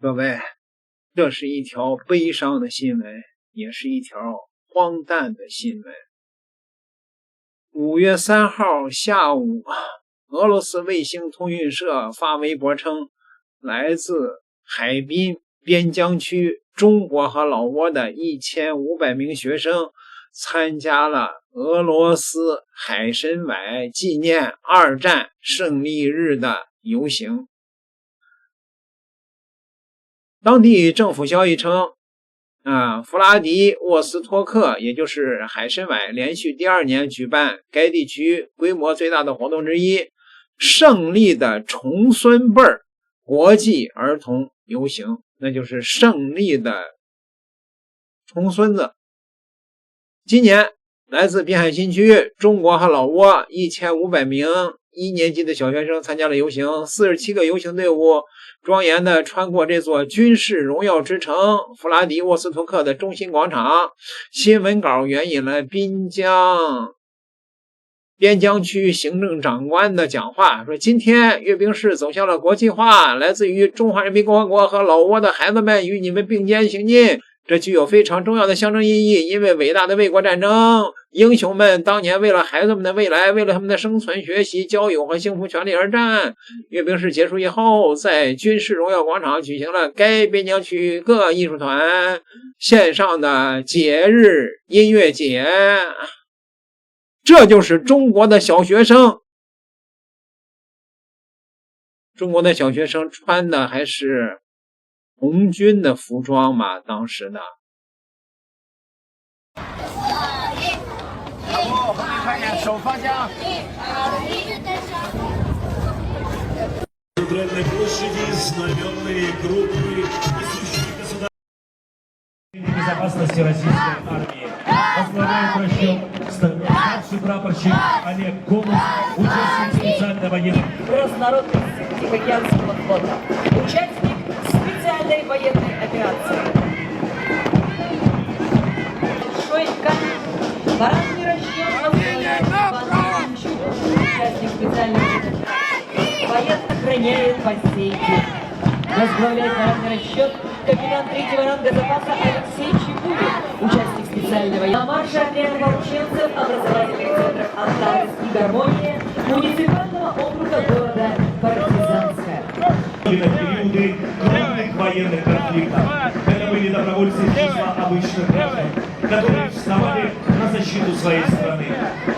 各位，这是一条悲伤的新闻，也是一条荒诞的新闻。5月3号下午，俄罗斯卫星通讯社发微博称，来自海滨边疆区中国和老挝的1500名学生参加了俄罗斯海参崴纪念2战胜利日的游行。当地政府消息称，弗拉迪沃斯托克，也就是海参崴，连续第2年举办该地区规模最大的活动之一——胜利的重孙辈国际儿童游行，那就是胜利的重孙子。今年来自滨海新区中国和老挝1500名1年级的小学生参加了游行，47个游行队伍庄严地穿过这座军事荣耀之城弗拉迪沃斯托克的中心广场。新闻稿援引了边疆区行政长官的讲话，说今天阅兵式走向了国际化，来自于中华人民共和国和老挝的孩子们与你们并肩行进，这具有非常重要的象征意义，因为伟大的卫国战争英雄们当年为了孩子们的未来，为了他们的生存、学习、交友和幸福权利而战。阅兵式结束以后，在军事荣耀广场举行了该边疆区各艺术团线上的节日音乐节。这就是中国的小学生，中国的小学生穿的还是红军的服装嘛，当时的。后面快点，手方向。безопасности российской армии. Возглавляет расчет старший прапорщик Олег Комов, участник специальной военной... Разнородный Тихоокеанского флота, участник специальной военной операции. Большой камень, парадный расчет, участник специальной военной операции, военно охраняет посейки. Возглавляет парадный расчет капитан 3-го ранга запаса Алексей Чепурин, участник специального военного марша отряда вооруженцев образовательных центров «Антарес» и «Гармония» муниципального округа города Партизанская. В периоды крупных военных конфликтов это были добровольцы из числа обычных граждан, которые вставали на защиту своей страны.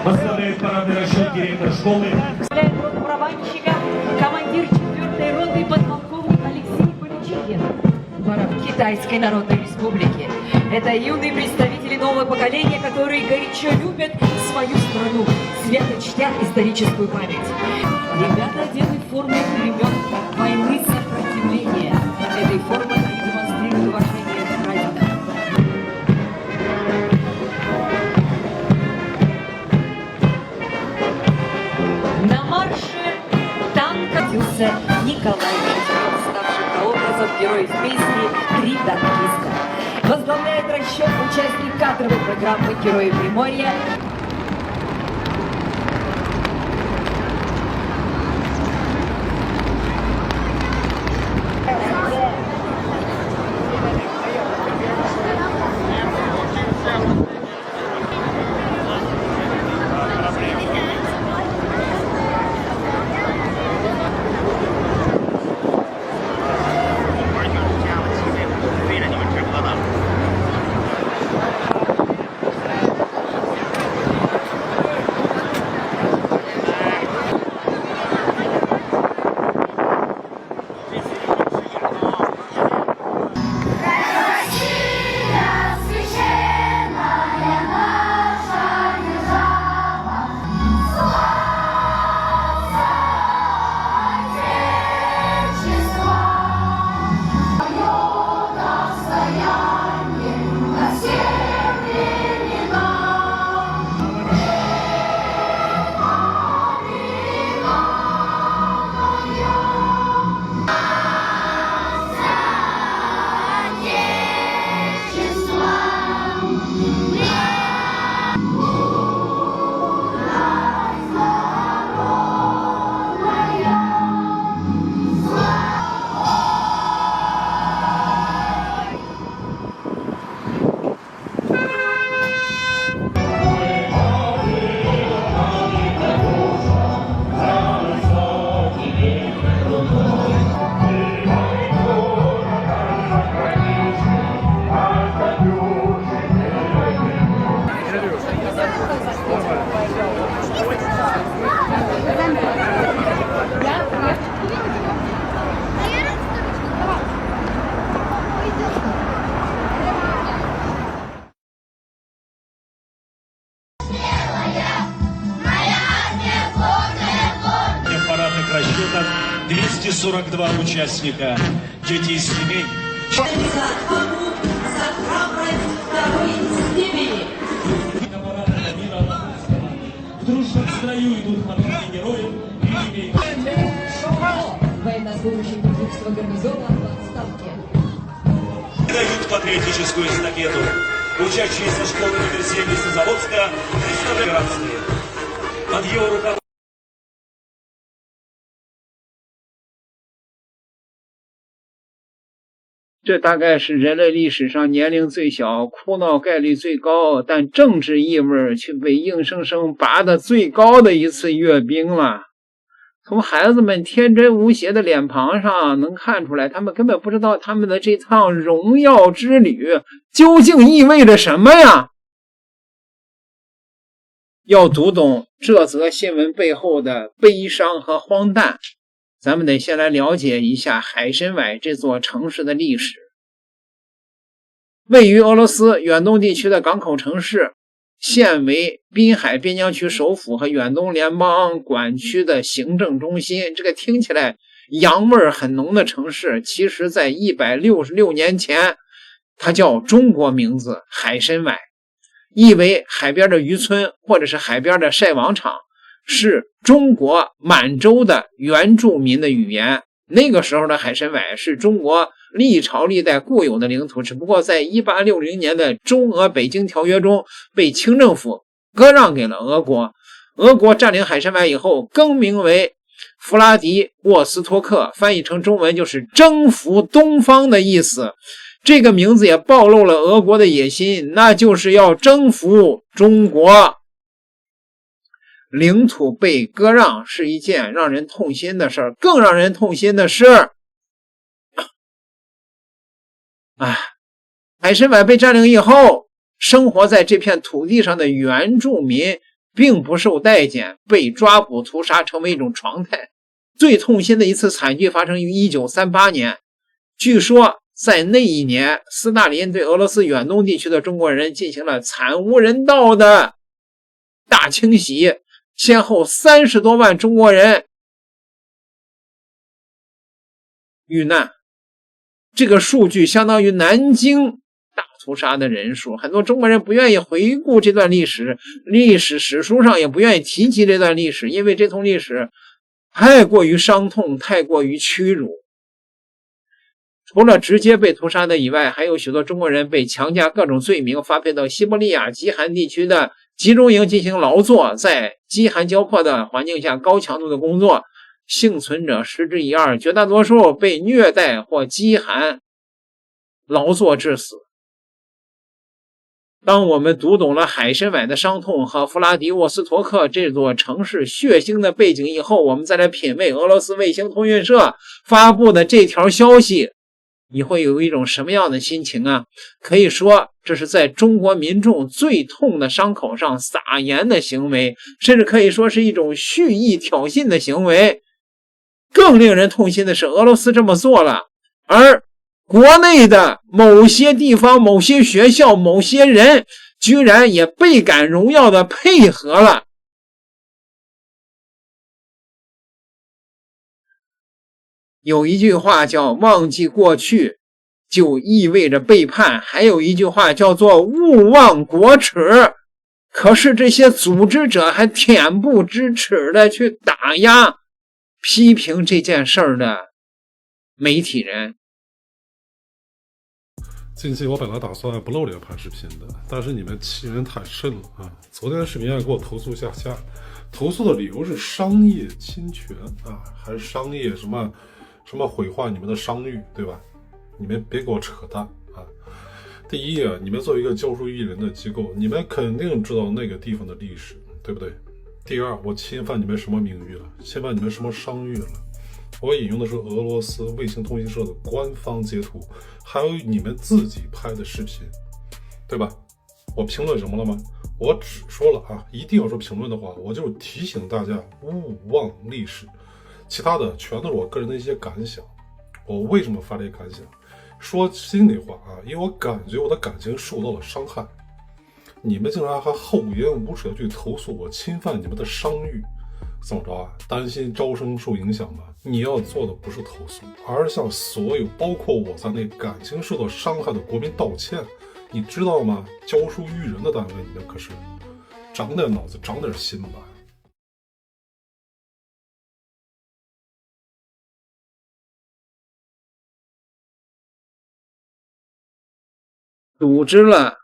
Возглавляет парадный расчет директор школы. Барабанщика, командир 4-й роты подполковник Алексей Поличигин. Китайской Народной Республики. Это юные представители нового поколения, которые горячо любят свою страну, свято чтят историческую память. Ребята одеты в форму времен войны сопротивления. Этой формой они демонстрируют уважение к прадедам. На марше танк родился Николай Шевченко, ставший прообразом героев песни «Три танкиста». Возглавляет расчет участник кадровой программы «Герои Приморья». 242 участника, дети из семей. В дружном строю идут портреты героев и военнослужащий Курдского гарнизона в отставке. дают патриотическую эстафету. Учащиеся школы номер 7 Лесозаводска представляют под его руководством.这大概是人类历史上年龄最小、哭闹概率最高，但政治意味却被硬生生拔得最高的一次阅兵了。从孩子们天真无邪的脸庞上能看出来，他们根本不知道他们的这趟荣耀之旅究竟意味着什么呀？要读懂这则新闻背后的悲伤和荒诞，咱们得先来了解一下海参崴这座城市的历史。位于俄罗斯远东地区的港口城市，现为滨海边疆区首府和远东联邦管区的行政中心。这个听起来洋味很浓的城市，其实在166年前，它叫中国名字海参崴，意为海边的渔村或者是海边的晒网场，是中国满洲的原住民的语言。那个时候的海参崴是中国历朝历代固有的领土，只不过在1860年的中俄北京条约中被清政府割让给了俄国。俄国占领海参崴以后更名为弗拉迪沃斯托克，翻译成中文就是征服东方的意思。这个名字也暴露了俄国的野心，那就是要征服中国。领土被割让是一件让人痛心的事儿，更让人痛心的是，海参崴被占领以后，生活在这片土地上的原住民并不受待见，被抓捕屠杀成为一种常态。最痛心的一次惨剧发生于1938年，据说在那一年，斯大林对俄罗斯远东地区的中国人进行了惨无人道的大清洗，先后30多万中国人遇难，这个数据相当于南京大屠杀的人数。很多中国人不愿意回顾这段历史，史书上也不愿意提及这段历史，因为这段历史太过于伤痛，太过于屈辱。除了直接被屠杀的以外，还有许多中国人被强加各种罪名，发配到西伯利亚极寒地区的集中营进行劳作，在饥寒交迫的环境下高强度的工作，幸存者十之一二，绝大多数被虐待或饥寒劳作致死。当我们读懂了海参崴的伤痛和弗拉迪沃斯托克这座城市血腥的背景以后，我们再来品味俄罗斯卫星通讯社发布的这条消息，你会有一种什么样的心情啊？可以说这是在中国民众最痛的伤口上撒盐的行为，甚至可以说是一种蓄意挑衅的行为。更令人痛心的是，俄罗斯这么做了，而国内的某些地方、某些学校、某些人居然也倍感荣耀的配合了。有一句话叫忘记过去就意味着背叛，还有一句话叫做勿忘国耻。可是这些组织者还恬不知耻的去打压批评这件事儿的媒体人。近期我本来打算不露脸拍视频的，但是你们欺人太甚了啊！昨天视频还给我投诉下架，投诉的理由是商业侵权啊，还是商业什么毁坏你们的商誉，对吧？你们别给我扯淡啊！第一啊，你们作为一个教书育人的机构，你们肯定知道那个地方的历史，对不对？第二，我侵犯你们什么名誉了？侵犯你们什么商誉了？我引用的是俄罗斯卫星通讯社的官方截图，还有你们自己拍的视频，对吧？我评论什么了吗？我只说了啊，一定要说评论的话，我就提醒大家勿忘历史，其他的全都是我个人的一些感想。我为什么发这些感想？说心里话啊，因为我感觉我的感情受到了伤害，你们竟然还厚颜无耻的去投诉我侵犯你们的商誉，怎么着啊？担心招生受影响吗？你要做的不是投诉，而是向所有包括我在内感情受到伤害的国民道歉。你知道吗？教书育人的单位，你们可是长点脑子，长点心吧。组织了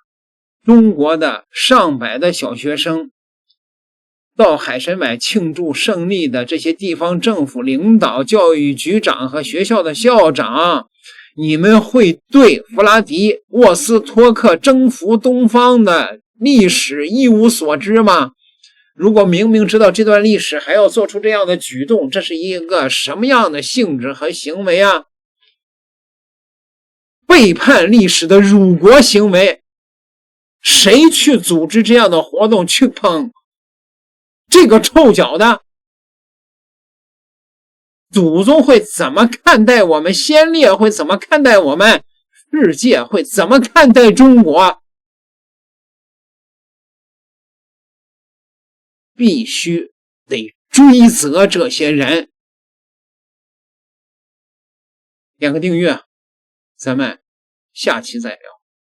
中国的上百的小学生到海参崴庆祝胜利的这些地方政府领导、教育局长和学校的校长，你们会对弗拉迪沃斯托克征服东方的历史一无所知吗？如果明明知道这段历史还要做出这样的举动，这是一个什么样的性质和行为啊？背叛历史的辱国行为，谁去组织这样的活动去捧这个臭脚的？祖宗会怎么看待我们？先烈会怎么看待我们？世界会怎么看待中国？必须得追责这些人。点个订阅，咱们下期再聊。